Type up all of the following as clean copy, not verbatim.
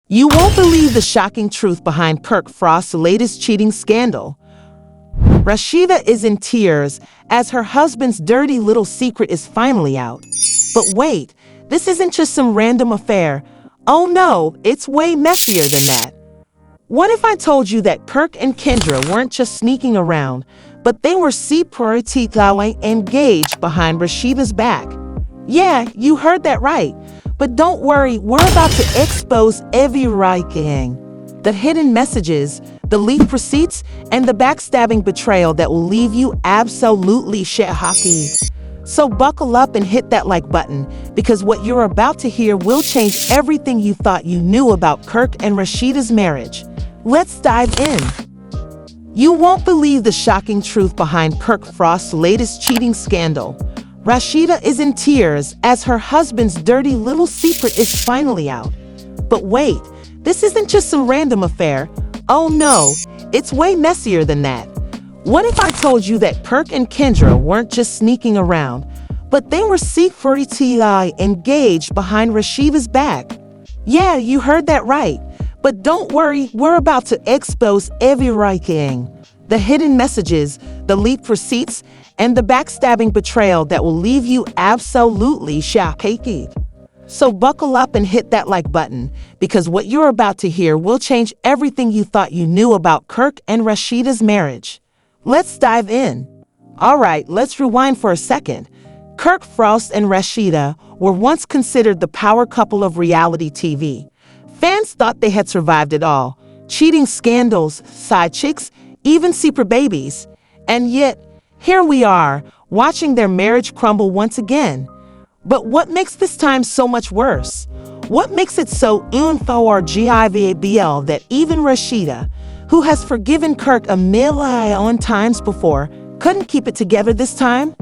You won't believe the shocking truth behind Kirk Frost's latest cheating scandal. Rasheeda is in tears as her husband's dirty little secret is finally out. But wait, this isn't just some random affair. Oh no, it's way messier than that. What if I told you that Kirk and Kendra weren't just sneaking around, but they were secretly engaged behind Rasheeda's back? Yeah, you heard that right. But don't worry, we're about to expose everything. The hidden messages, the leaked receipts, and the backstabbing betrayal that will leave you absolutely shocked. So buckle up and hit that like button, because what you're about to hear will change everything you thought you knew about Kirk and Rasheeda's marriage. Let's dive in. You won't believe the shocking truth behind Kirk Frost's latest cheating scandal. Rasheeda is in tears as her husband's dirty little secret is finally out. But wait, this isn't just some random affair. Oh no, it's way messier than that. What if I told you that Kirk and Kendra weren't just sneaking around, but they were secretly engaged behind Rasheeda's back? Yeah, you heard that right. But don't worry, we're about to expose everything. The hidden messages, the leaked receipts, and the backstabbing betrayal that will leave you absolutely shocked. So buckle up and hit that like button, because what you're about to hear will change everything you thought you knew about Kirk and Rasheeda's marriage. Let's dive in. All right, let's rewind for a second. Kirk Frost and Rasheeda were once considered the power couple of reality TV. Fans thought they had survived it all. Cheating scandals, side chicks, even secret babies. And yet, here we are, watching their marriage crumble once again. But what makes this time so much worse? What makes it so unforgivable that even Rasheeda, who has forgiven Kirk a million times before, couldn't keep it together this time?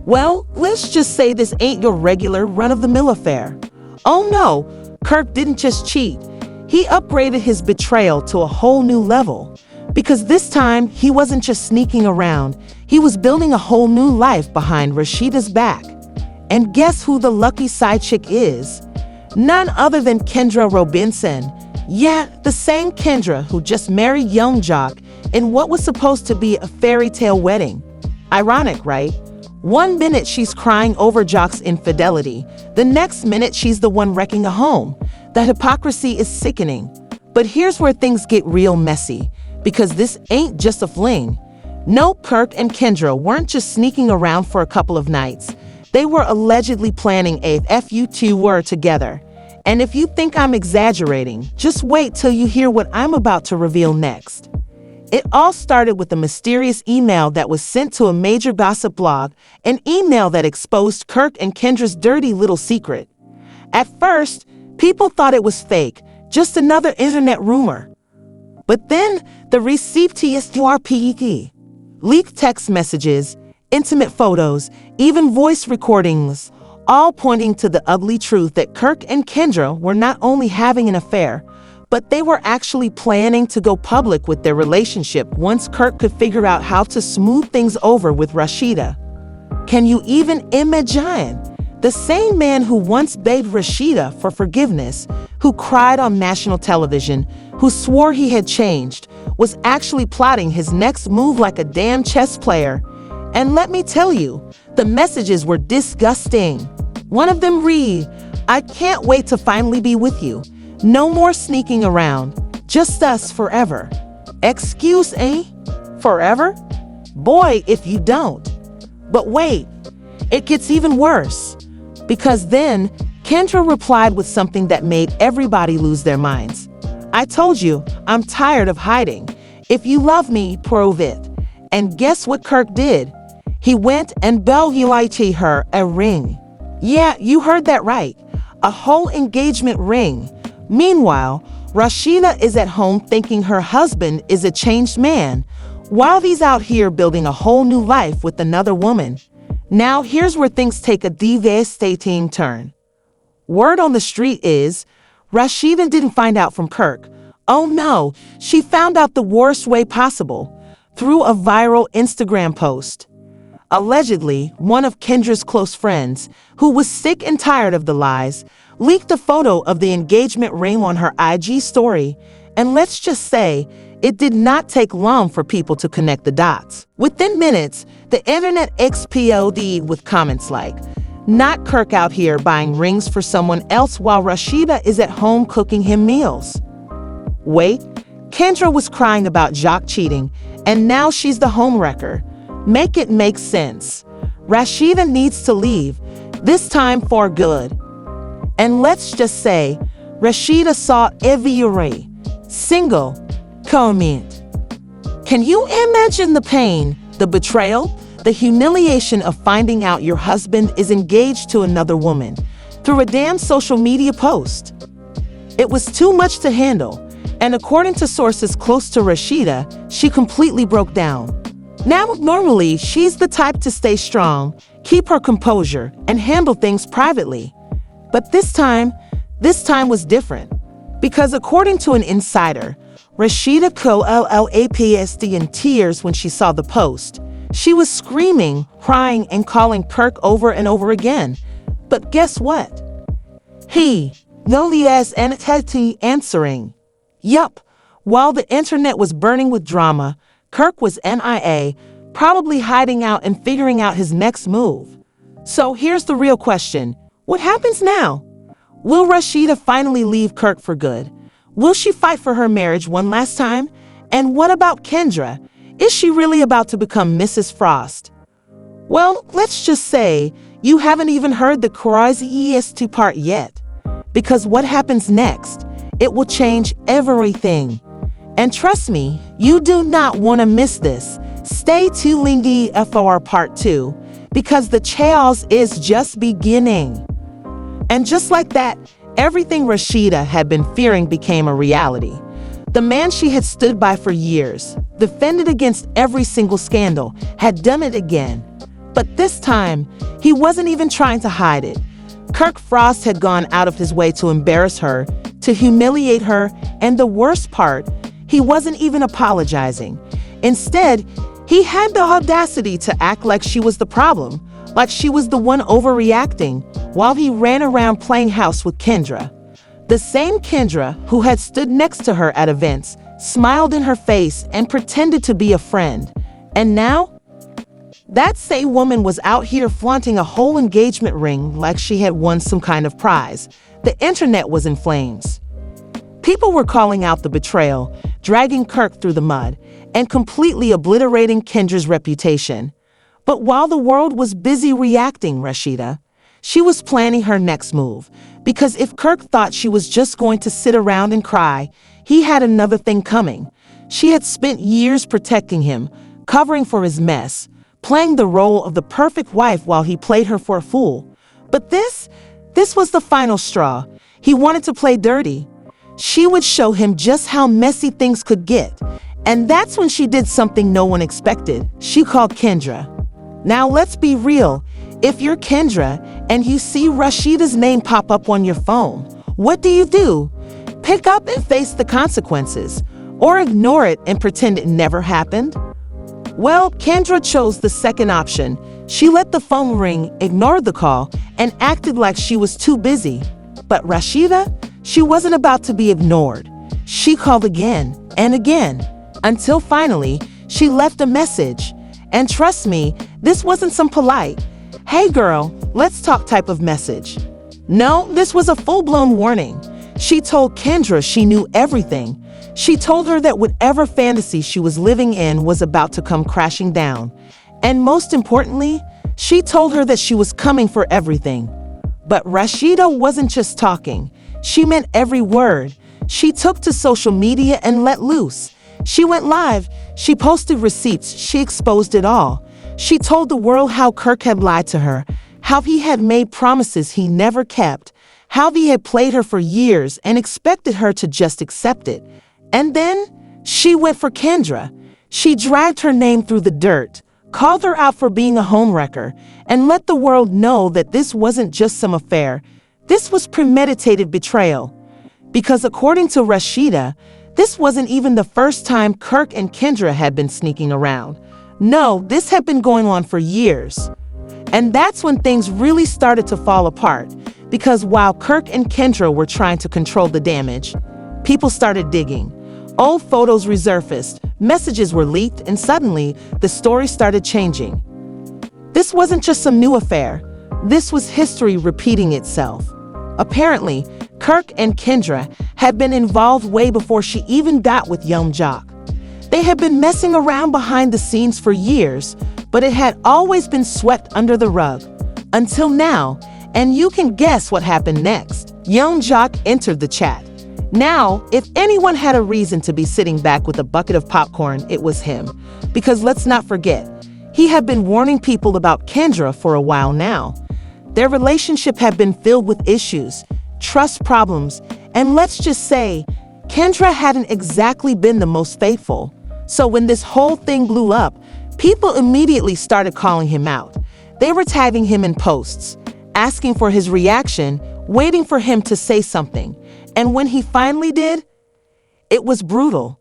Well, let's just say this ain't your regular run-of-the-mill affair. Oh no, Kirk didn't just cheat. He upgraded his betrayal to a whole new level. Because this time, he wasn't just sneaking around, he was building a whole new life behind Rasheeda's back. And guess who the lucky side chick is? None other than Kendra Robinson. Yeah, the same Kendra who just married young Jock in what was supposed to be a fairy tale wedding. Ironic, right? One minute she's crying over Jock's infidelity, the next minute she's the one wrecking a home. The hypocrisy is sickening. But here's where things get real messy. Because this ain't just a fling. No, Kirk and Kendra weren't just sneaking around for a couple of nights. They were allegedly planning a FU2 together. And if you think I'm exaggerating, just wait till you hear what I'm about to reveal next. It all started with a mysterious email that was sent to a major gossip blog, an email that exposed Kirk and Kendra's dirty little secret. At first, people thought it was fake, just another internet rumor. But then, the received leaked text messages, intimate photos, even voice recordings, all pointing to the ugly truth that Kirk and Kendra were not only having an affair, but they were actually planning to go public with their relationship once Kirk could figure out how to smooth things over with Rasheeda. Can you even imagine? The same man who once begged Rasheeda for forgiveness, who cried on national television, who swore he had changed, was actually plotting his next move like a damn chess player. And let me tell you, the messages were disgusting. One of them read, "I can't wait to finally be with you. No more sneaking around. Just us forever." Excuse, eh? Forever? Boy, if you don't. But wait, it gets even worse. Because then, Kendra replied with something that made everybody lose their minds. "I told you, I'm tired of hiding. If you love me, prove it." And guess what Kirk did? He went and bought her a ring. Yeah, you heard that right. A whole engagement ring. Meanwhile, Rasheeda is at home thinking her husband is a changed man, while he's out here building a whole new life with another woman. Now, here's where things take a devastating turn. Word on the street is, Rasheeda didn't find out from Kirk. Oh no, she found out the worst way possible, through a viral Instagram post. Allegedly, one of Kendra's close friends, who was sick and tired of the lies, leaked a photo of the engagement ring on her IG story, and let's just say, it did not take long for people to connect the dots. Within minutes, the internet exploded with comments like, "Not Kirk out here buying rings for someone else while Rasheeda is at home cooking him meals." Wait, Kendra was crying about Jacques cheating, and now she's the homewrecker. Make it make sense. Rasheeda needs to leave, this time for good. And let's just say, Rasheeda saw every single comment. Can you imagine the pain, the betrayal, the humiliation of finding out your husband is engaged to another woman through a damn social media post? It was too much to handle, and according to sources close to Rasheeda, she completely broke down. Now, normally, she's the type to stay strong, keep her composure, and handle things privately. But this time was different. Because according to an insider, Rasheeda collapsed in tears when she saw the post. She was screaming, crying, and calling Kirk over and over again. But guess what? He, answering. Yup, while the internet was burning with drama, Kirk was MIA, probably hiding out and figuring out his next move. So here's the real question. What happens now? Will Rasheeda finally leave Kirk for good? Will she fight for her marriage one last time? And what about Kendra? Is she really about to become Mrs. Frost? Well, let's just say you haven't even heard the craziest part yet. Because what happens next, it will change everything. And trust me, you do not want to miss this. Stay tuned for part 2, because the chaos is just beginning. And just like that, everything Rasheeda had been fearing became a reality. The man she had stood by for years, defended against every single scandal, had done it again. But this time, he wasn't even trying to hide it. Kirk Frost had gone out of his way to embarrass her, to humiliate her, and the worst part, he wasn't even apologizing. Instead, he had the audacity to act like she was the problem, like she was the one overreacting, while he ran around playing house with Kendra. The same Kendra who had stood next to her at events, smiled in her face, and pretended to be a friend. And now, that same woman was out here flaunting a whole engagement ring like she had won some kind of prize. The internet was in flames. People were calling out the betrayal, dragging Kirk through the mud, and completely obliterating Kendra's reputation. But while the world was busy reacting, Rasheeda, she was planning her next move. Because if Kirk thought she was just going to sit around and cry, he had another thing coming. She had spent years protecting him, covering for his mess, playing the role of the perfect wife while he played her for a fool. But this was the final straw. He wanted to play dirty. She would show him just how messy things could get. And that's when she did something no one expected. She called Kendra. Now let's be real. If you're Kendra and you see Rasheeda's name pop up on your phone, what do? Pick up and face the consequences, or ignore it and pretend it never happened? Well, Kendra chose the second option. She let the phone ring, ignored the call, and acted like she was too busy. But Rasheeda, she wasn't about to be ignored. She called again and again, until finally, she left a message. And trust me, this wasn't some polite, "Hey girl, let's talk" type of message. No, this was a full-blown warning. She told Kendra she knew everything. She told her that whatever fantasy she was living in was about to come crashing down. And most importantly, she told her that she was coming for everything. But Rasheeda wasn't just talking. She meant every word. She took to social media and let loose. She went live. She posted receipts. She exposed it all. She told the world how Kirk had lied to her, how he had made promises he never kept, how he had played her for years and expected her to just accept it. And then she went for Kendra. She dragged her name through the dirt, called her out for being a homewrecker, and let the world know that this wasn't just some affair. This was premeditated betrayal. Because according to Rasheeda, this wasn't even the first time Kirk and Kendra had been sneaking around. No, this had been going on for years. And that's when things really started to fall apart, because while Kirk and Kendra were trying to control the damage, people started digging. Old photos resurfaced, messages were leaked, and suddenly the story started changing. This wasn't just some new affair. This was history repeating itself. Apparently, Kirk and Kendra had been involved way before she even got with young Jock. They had been messing around behind the scenes for years, but it had always been swept under the rug. Until now, and you can guess what happened next. Young Jock entered the chat. Now, if anyone had a reason to be sitting back with a bucket of popcorn, it was him. Because let's not forget, he had been warning people about Kendra for a while now. Their relationship had been filled with issues, trust problems, and let's just say, Kendra hadn't exactly been the most faithful. So when this whole thing blew up, people immediately started calling him out. They were tagging him in posts, asking for his reaction, waiting for him to say something. And when he finally did, it was brutal.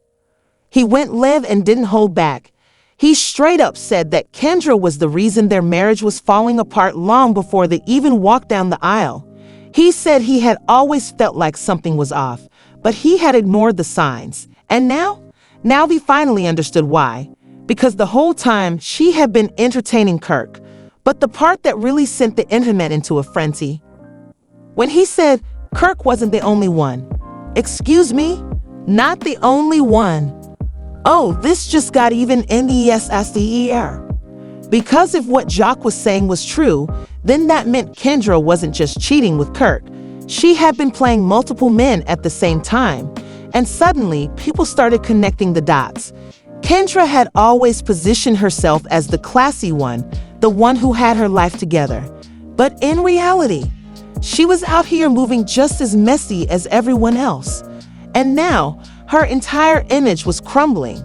He went live and didn't hold back. He straight up said that Kendra was the reason their marriage was falling apart long before they even walked down the aisle. He said he had always felt like something was off, but he had ignored the signs. And now he finally understood why. Because the whole time she had been entertaining Kirk. But the part that really sent the internet into a frenzy, when he said Kirk wasn't the only one. Excuse me? Not the only one. Oh, this just got even NESSDER. Because if what Jock was saying was true, then that meant Kendra wasn't just cheating with Kirk. She had been playing multiple men at the same time. And suddenly, people started connecting the dots. Kendra had always positioned herself as the classy one, the one who had her life together. But in reality, she was out here moving just as messy as everyone else. And now, her entire image was crumbling.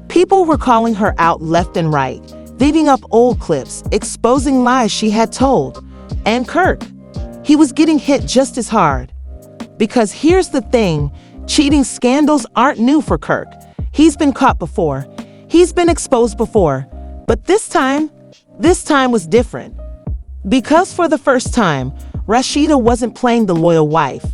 People were calling her out left and right, digging up old clips, exposing lies she had told. And Kirk, he was getting hit just as hard. Because here's the thing, cheating scandals aren't new for Kirk. He's been caught before. He's been exposed before. But this time was different. Because for the first time, Rasheeda wasn't playing the loyal wife.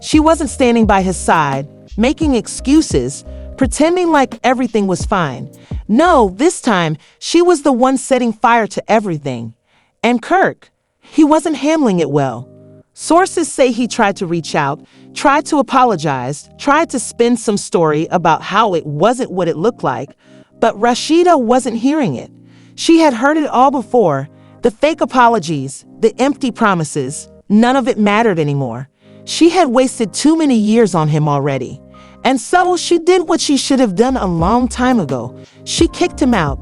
She wasn't standing by his side, making excuses, pretending like everything was fine. No, this time, she was the one setting fire to everything. And Kirk, he wasn't handling it well. Sources say he tried to reach out, tried to apologize, tried to spin some story about how it wasn't what it looked like, but Rasheeda wasn't hearing it. She had heard it all before. The fake apologies, the empty promises, none of it mattered anymore. She had wasted too many years on him already. And so she did what she should have done a long time ago. She kicked him out.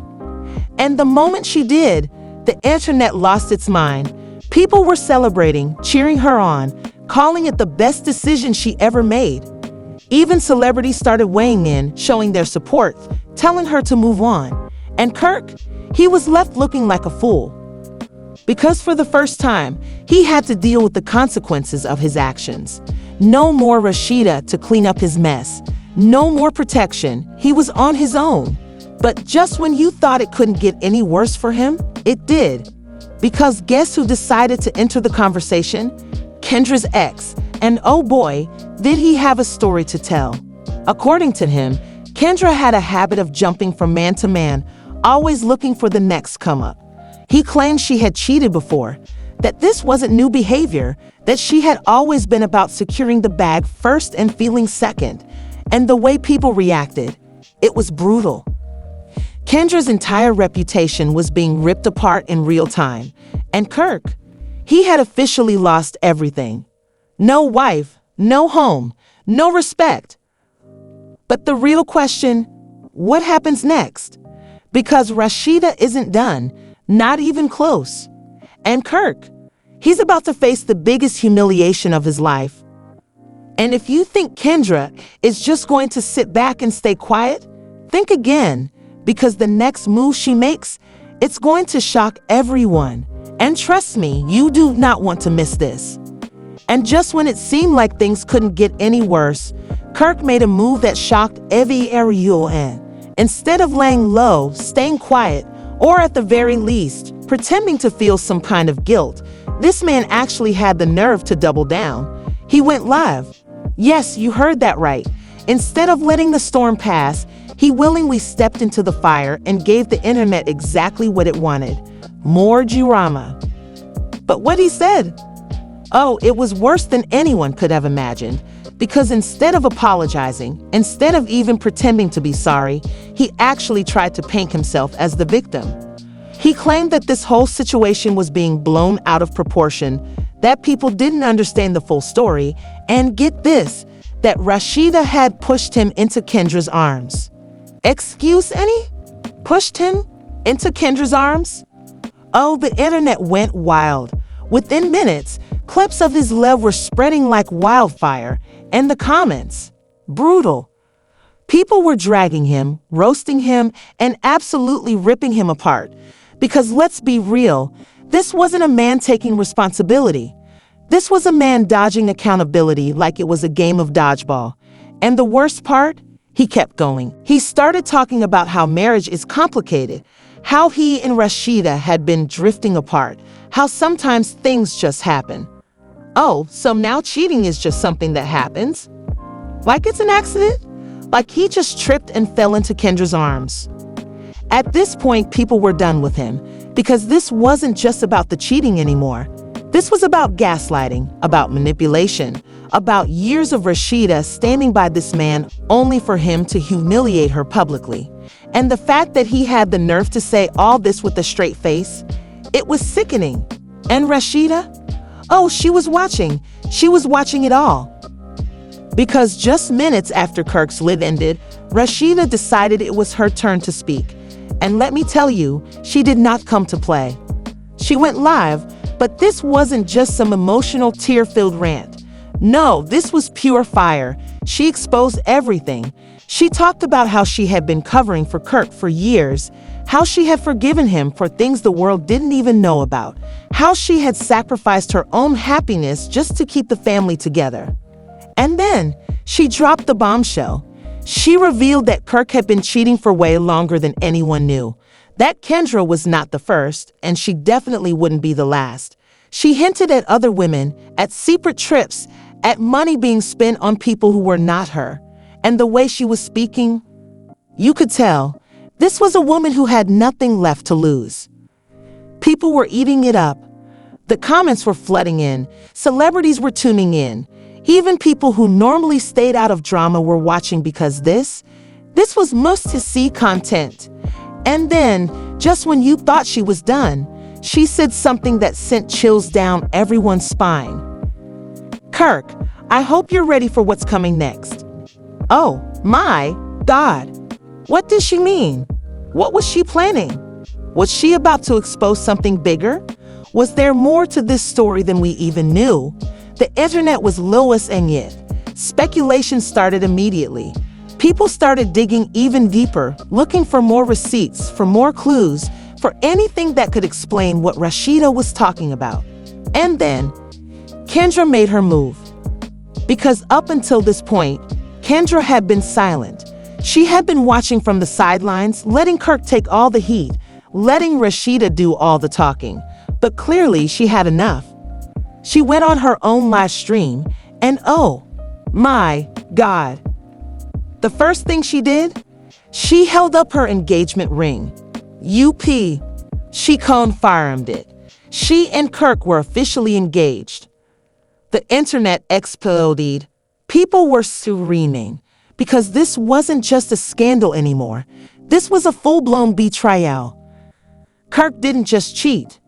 And the moment she did, the internet lost its mind. People were celebrating, cheering her on, calling it the best decision she ever made. Even celebrities started weighing in, showing their support, telling her to move on. And Kirk, he was left looking like a fool. Because for the first time, he had to deal with the consequences of his actions. No more Rasheeda to clean up his mess. No more protection. He was on his own. But just when you thought it couldn't get any worse for him, it did. Because guess who decided to enter the conversation? Kendra's ex. And oh boy, did he have a story to tell. According to him, Kendra had a habit of jumping from man to man, always looking for the next come up. He claimed she had cheated before, that this wasn't new behavior, that she had always been about securing the bag first and feeling second. And the way people reacted, it was brutal. Kendra's entire reputation was being ripped apart in real time. And Kirk, he had officially lost everything. No wife, no home, no respect. But the real question, what happens next? Because Rasheeda isn't done, not even close. And Kirk, he's about to face the biggest humiliation of his life. And if you think Kendra is just going to sit back and stay quiet, think again, because the next move she makes, it's going to shock everyone. And trust me, you do not want to miss this. And just when it seemed like things couldn't get any worse, Kirk made a move that shocked everyone. Instead of laying low, staying quiet, or at the very least, pretending to feel some kind of guilt, this man actually had the nerve to double down. He went live. Yes, you heard that right. Instead of letting the storm pass, he willingly stepped into the fire and gave the internet exactly what it wanted: more drama. But what he said? Oh, it was worse than anyone could have imagined, because instead of apologizing, instead of even pretending to be sorry, he actually tried to paint himself as the victim. He claimed that this whole situation was being blown out of proportion, that people didn't understand the full story, and get this, that Rasheeda had pushed him into Kendra's arms. Excuse any? Pushed him into Kendra's arms? Oh, the internet went wild. Within minutes, clips of his love were spreading like wildfire, and the comments, brutal. People were dragging him, roasting him, and absolutely ripping him apart. Because let's be real, this wasn't a man taking responsibility. This was a man dodging accountability like it was a game of dodgeball. And the worst part? He kept going. He started talking about how marriage is complicated, how he and Rasheeda had been drifting apart, how sometimes things just happen. Oh, so now cheating is just something that happens? Like it's an accident? Like he just tripped and fell into Kendra's arms. At this point, people were done with him, because this wasn't just about the cheating anymore. This was about gaslighting, about manipulation, about years of Rasheeda standing by this man only for him to humiliate her publicly. And the fact that he had the nerve to say all this with a straight face, it was sickening. And Rasheeda? Oh, she was watching. She was watching it all. Because just minutes after Kirk's live ended, Rasheeda decided it was her turn to speak. And let me tell you, she did not come to play. She went live, but this wasn't just some emotional, tear-filled rant. No, this was pure fire. She exposed everything. She talked about how she had been covering for Kirk for years, how she had forgiven him for things the world didn't even know about, how she had sacrificed her own happiness just to keep the family together. And then she dropped the bombshell. She revealed that Kirk had been cheating for way longer than anyone knew, that Kendra was not the first, and she definitely wouldn't be the last. She hinted at other women, at secret trips, at money being spent on people who were not her. And the way she was speaking, you could tell, this was a woman who had nothing left to lose. People were eating it up. The comments were flooding in. Celebrities were tuning in. Even people who normally stayed out of drama were watching because this was must-to-see content. And then, just when you thought she was done, she said something that sent chills down everyone's spine. Kirk, I hope you're ready for what's coming next. Oh, my God. What did she mean? What was she planning? Was she about to expose something bigger? Was there more to this story than we even knew? The internet was Lois and yet. Speculation started immediately. People started digging even deeper, looking for more receipts, for more clues, for anything that could explain what Rasheeda was talking about. And then, Kendra made her move. Because up until this point, Kendra had been silent. She had been watching from the sidelines, letting Kirk take all the heat, letting Rasheeda do all the talking. But clearly, she had enough. She went on her own live stream, and oh, my God. The first thing she did? She held up her engagement ring. She confirmed it. She and Kirk were officially engaged. The internet exploded. People were screaming, because this wasn't just a scandal anymore. This was a full-blown betrayal. Kirk didn't just cheat.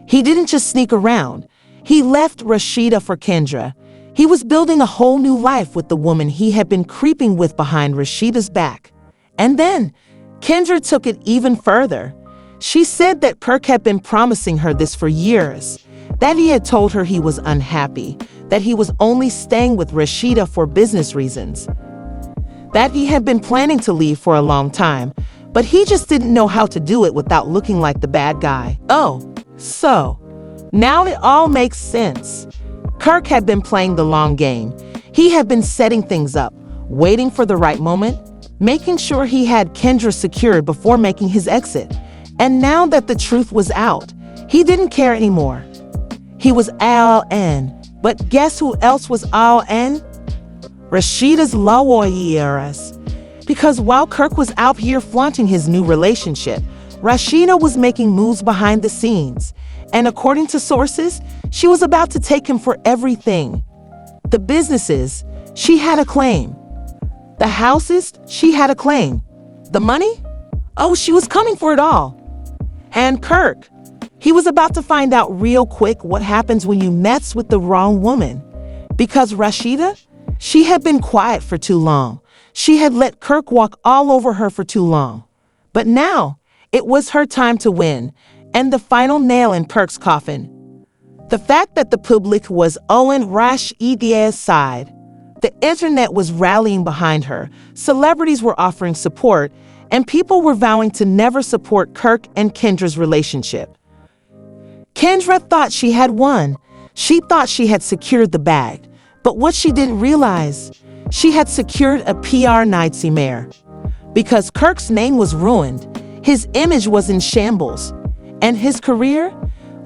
He didn't just sneak around. He left Rasheeda for Kendra. He was building a whole new life with the woman he had been creeping with behind Rasheeda's back. And then, Kendra took it even further. She said that Kirk had been promising her this for years, that he had told her he was unhappy, that he was only staying with Rasheeda for business reasons, that he had been planning to leave for a long time, but he just didn't know how to do it without looking like the bad guy. Oh, so, now it all makes sense. Kirk had been playing the long game. He had been setting things up, waiting for the right moment, making sure he had Kendra secured before making his exit. And now that the truth was out, He didn't care anymore. He was all in. But guess who else was all in? Rasheeda's lawyers. Because while Kirk was out here flaunting his new relationship, Rasheeda was making moves behind the scenes. And according to sources, she was about to take him for everything. The businesses, she had a claim. The houses, she had a claim. The money? Oh, she was coming for it all. And Kirk, he was about to find out real quick what happens when you mess with the wrong woman. Because Rasheeda, she had been quiet for too long. She had let Kirk walk all over her for too long. But now, it was her time to win, and the final nail in Kirk's coffin. The fact that the public was on Rasheeda's side. The internet was rallying behind her, celebrities were offering support, and people were vowing to never support Kirk and Kendra's relationship. Kendra thought she had won. She thought she had secured the bag. But what she didn't realize, she had secured a PR nightmare. Because Kirk's name was ruined, his image was in shambles. And his career?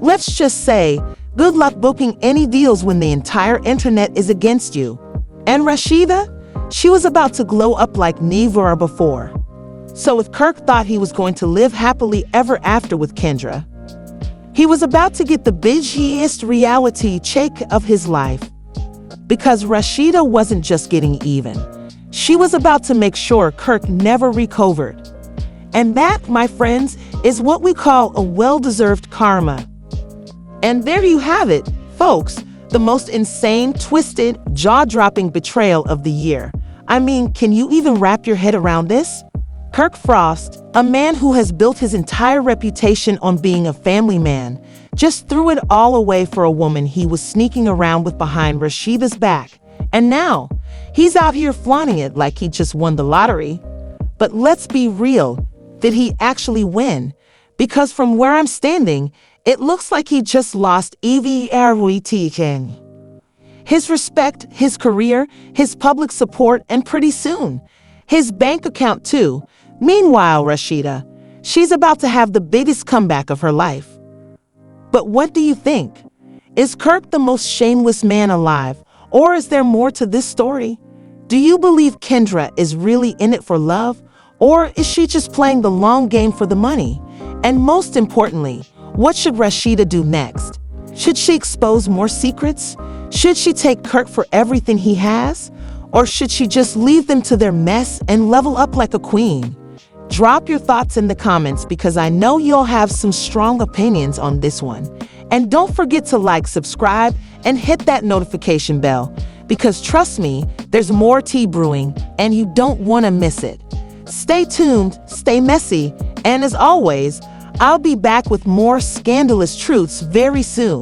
Let's just say, good luck booking any deals when the entire internet is against you. And Rasheeda? She was about to glow up like never before. So if Kirk thought he was going to live happily ever after with Kendra, he was about to get the biggest reality check of his life. Because Rasheeda wasn't just getting even. She was about to make sure Kirk never recovered. And that, my friends, is what we call a well-deserved karma. And there you have it, folks, the most insane, twisted, jaw-dropping betrayal of the year. I mean, can you even wrap your head around this? Kirk Frost, a man who has built his entire reputation on being a family man, just threw it all away for a woman he was sneaking around with behind Rasheeda's back. And now, he's out here flaunting it like he just won the lottery. But let's be real, did he actually win? Because from where I'm standing, it looks like he just lost everything. His respect, his career, his public support, and pretty soon, his bank account too. Meanwhile, Rasheeda, she's about to have the biggest comeback of her life. But what do you think? Is Kirk the most shameless man alive, or is there more to this story? Do you believe Kendra is really in it for love, or is she just playing the long game for the money? And most importantly, what should Rasheeda do next? Should she expose more secrets? Should she take Kirk for everything he has? Or should she just leave them to their mess and level up like a queen? Drop your thoughts in the comments because I know you'll have some strong opinions on this one. And don't forget to like, subscribe, and hit that notification bell because trust me, there's more tea brewing and you don't want to miss it. Stay tuned, stay messy, and as always, I'll be back with more scandalous truths very soon.